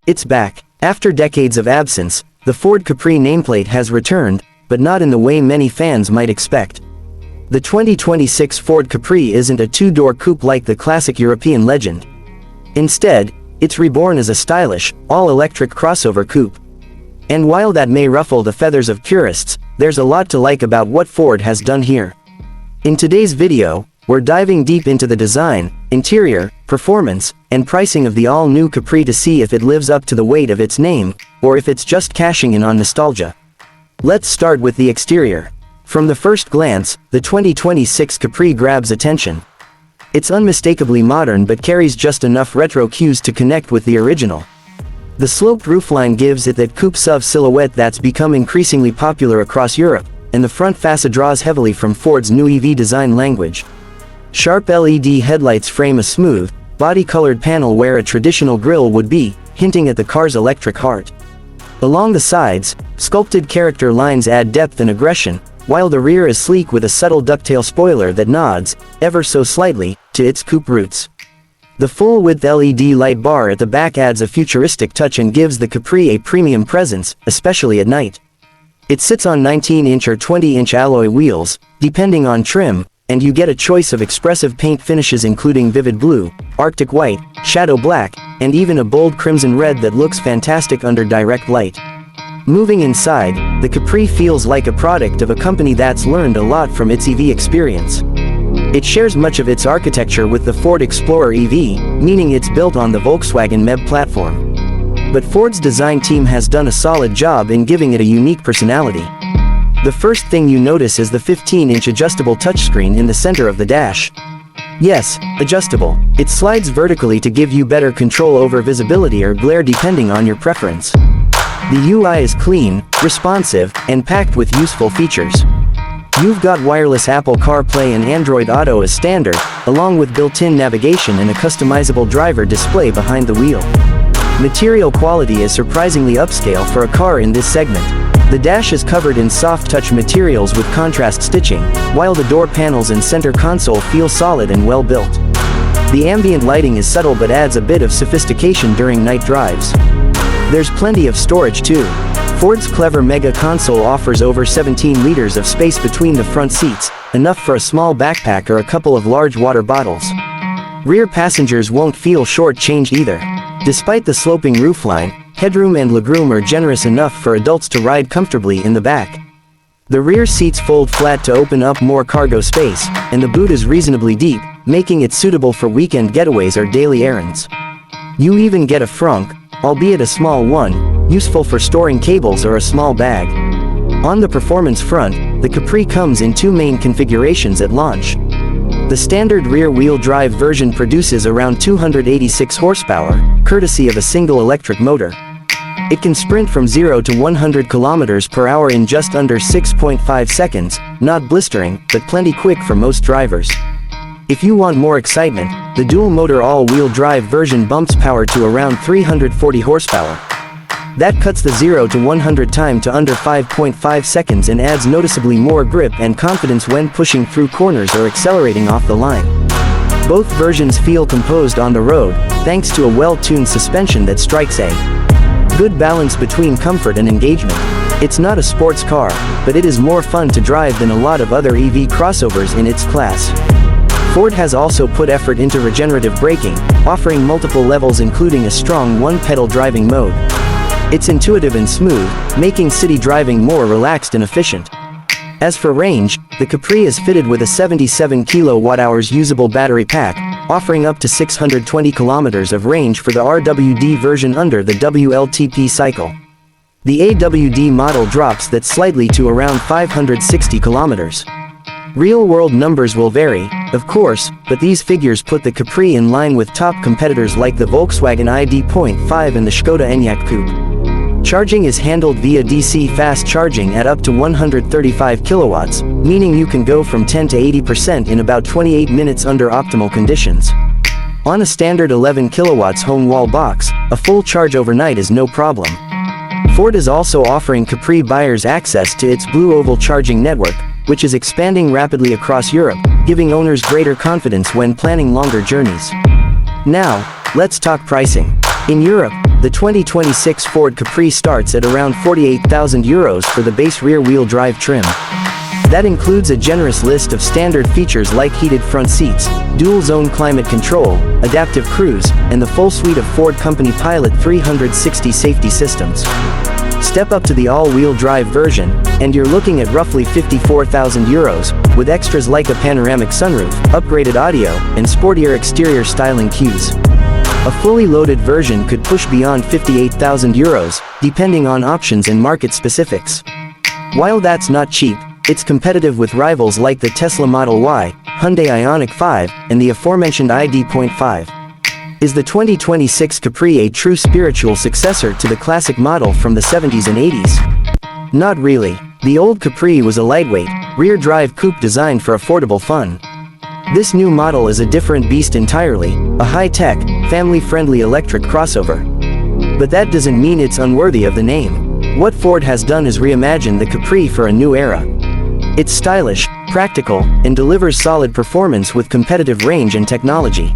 It's back. After decades of absence, the Ford Capri nameplate has returned, but not in the way many fans might expect. The 2026 Ford Capri isn't a two-door coupe like the classic European legend. Instead, it's reborn as a stylish, all-electric crossover coupe. And while that may ruffle the feathers of purists, there's a lot to like about what Ford has done here. In today's video, we're diving deep into the design, interior, performance, and pricing of the all-new Capri to see if it lives up to the weight of its name, or if it's just cashing in on nostalgia. Let's start with the exterior. From the first glance, the 2026 Capri grabs attention. It's unmistakably modern but carries just enough retro cues to connect with the original. The sloped roofline gives it that coupe SUV silhouette that's become increasingly popular across Europe, and the front fascia draws heavily from Ford's new EV design language. Sharp LED headlights frame a smooth, body-colored panel where a traditional grille would be, hinting at the car's electric heart. Along the sides, sculpted character lines add depth and aggression, while the rear is sleek with a subtle ducktail spoiler that nods, ever so slightly, to its coupe roots. The full-width LED light bar at the back adds a futuristic touch and gives the Capri a premium presence, especially at night. It sits on 19-inch or 20-inch alloy wheels, depending on trim, and you get a choice of expressive paint finishes including vivid blue, Arctic white, shadow black, and even a bold crimson red that looks fantastic under direct light. Moving inside, the Capri feels like a product of a company that's learned a lot from its EV experience. It shares much of its architecture with the Ford Explorer EV, meaning it's built on the Volkswagen MEB platform. But Ford's design team has done a solid job in giving it a unique personality. The first thing you notice is the 15-inch adjustable touchscreen in the center of the dash. Yes, adjustable. It slides vertically to give you better control over visibility or glare depending on your preference. The UI is clean, responsive, and packed with useful features. You've got wireless Apple CarPlay and Android Auto as standard, along with built-in navigation and a customizable driver display behind the wheel. Material quality is surprisingly upscale for a car in this segment. The dash is covered in soft touch materials with contrast stitching, while the door panels and center console feel solid and well built. The ambient lighting is subtle but adds a bit of sophistication during night drives. There's plenty of storage too. Ford's clever Mega console offers over 17 liters of space between the front seats, enough for a small backpack or a couple of large water bottles. Rear passengers won't feel short-changed either. Despite the sloping roofline, headroom and legroom are generous enough for adults to ride comfortably in the back. The rear seats fold flat to open up more cargo space, and the boot is reasonably deep, making it suitable for weekend getaways or daily errands. You even get a frunk, albeit a small one, useful for storing cables or a small bag. On the performance front, the Capri comes in two main configurations at launch. The standard rear-wheel drive version produces around 286 horsepower, courtesy of a single electric motor. It can sprint from 0 to 100 km per hour in just under 6.5 seconds, not blistering, but plenty quick for most drivers. If you want more excitement, the dual-motor all-wheel drive version bumps power to around 340 horsepower. That cuts the 0 to 100 time to under 5.5 seconds and adds noticeably more grip and confidence when pushing through corners or accelerating off the line. Both versions feel composed on the road, thanks to a well-tuned suspension that strikes a good balance between comfort and engagement. It's not a sports car, but it is more fun to drive than a lot of other EV crossovers in its class. Ford has also put effort into regenerative braking, offering multiple levels including a strong one-pedal driving mode. It's intuitive and smooth, making city driving more relaxed and efficient. As for range, the Capri is fitted with a 77 kWh usable battery pack, offering up to 620 kilometers of range for the RWD version under the WLTP cycle. The AWD model drops that slightly to around 560 kilometers. Real-world numbers will vary, of course, but these figures put the Capri in line with top competitors like the Volkswagen ID.5 and the Škoda Enyaq Coupe. Charging is handled via DC fast charging at up to 135 kilowatts, meaning you can go from 10 to 80% in about 28 minutes under optimal conditions. On a standard 11 kilowatts home wall box, a full charge overnight is no problem. Ford is also offering Capri buyers access to its Blue Oval charging network, which is expanding rapidly across Europe, giving owners greater confidence when planning longer journeys. Now, let's talk pricing. In Europe, The 2026 Ford Capri starts at around €48,000 for the base rear-wheel drive trim. That includes a generous list of standard features like heated front seats, dual-zone climate control, adaptive cruise, and the full suite of Ford Company Pilot 360 safety systems. Step up to the all-wheel drive version, and you're looking at roughly €54,000, with extras like a panoramic sunroof, upgraded audio, and sportier exterior styling cues. A fully loaded version could push beyond €58,000, depending on options and market specifics. While that's not cheap, it's competitive with rivals like the Tesla Model Y, Hyundai Ioniq 5, and the aforementioned ID.5. Is the 2026 Capri a true spiritual successor to the classic model from the 70s and 80s? Not really. The old Capri was a lightweight, rear-drive coupe designed for affordable fun. This new model is a different beast entirely, a high-tech, family-friendly electric crossover. But that doesn't mean it's unworthy of the name. What Ford has done is reimagine the Capri for a new era. It's stylish, practical, and delivers solid performance with competitive range and technology.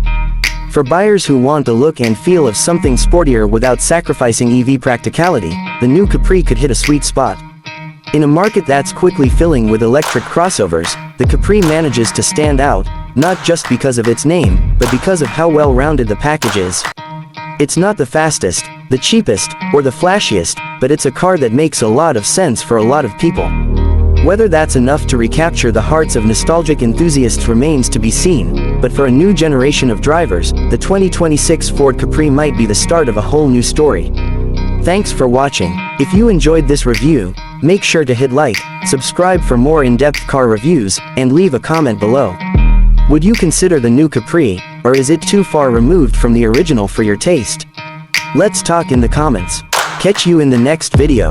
For buyers who want the look and feel of something sportier without sacrificing EV practicality, the new Capri could hit a sweet spot. In a market that's quickly filling with electric crossovers, the Capri manages to stand out, not just because of its name, but because of how well-rounded the package is. It's not the fastest, the cheapest, or the flashiest, but it's a car that makes a lot of sense for a lot of people. Whether that's enough to recapture the hearts of nostalgic enthusiasts remains to be seen, but for a new generation of drivers, the 2026 Ford Capri might be the start of a whole new story. Thanks for watching. If you enjoyed this review, make sure to hit like, subscribe for more in-depth car reviews, and leave a comment below. Would you consider the new Capri, or is it too far removed from the original for your taste? Let's talk in the comments. Catch you in the next video.